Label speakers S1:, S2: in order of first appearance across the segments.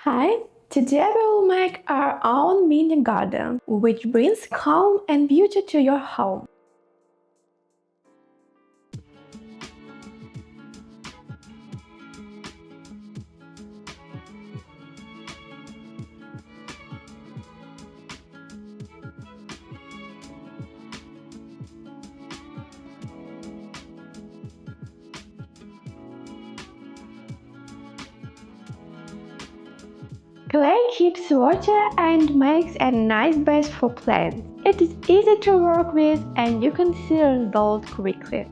S1: Hi, today we will make our own mini garden, which brings calm and beauty to your home. Clay keeps water and makes a nice base for plants. It is easy to work with and you can see results quickly.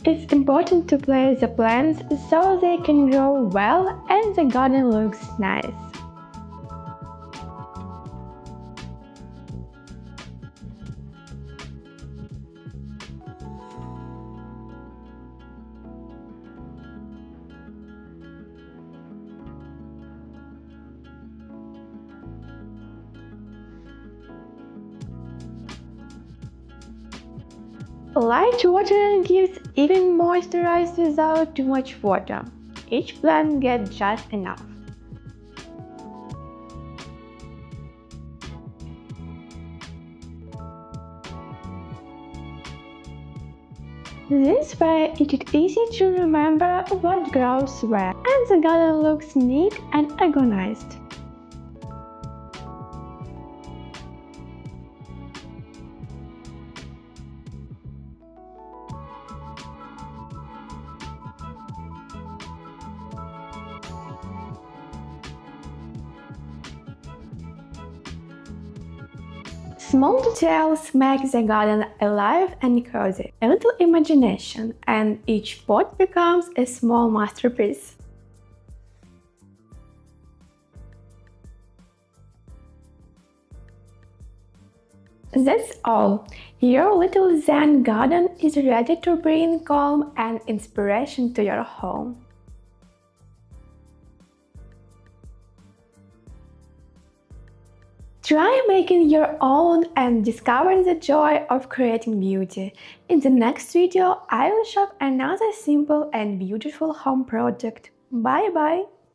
S1: It's important to place the plants so they can grow well and the garden looks nice. Light watering gives even moisturize without too much water. Each plant gets just enough. This way it is easy to remember what grows where, and the garden looks neat and organized. Small details make the garden alive and cozy. A little imagination, and each pot becomes a small masterpiece. That's all. Your little Zen garden is ready to bring calm and inspiration to your home. Try making your own and discover the joy of creating beauty. In the next video, I will show another simple and beautiful home project. Bye bye!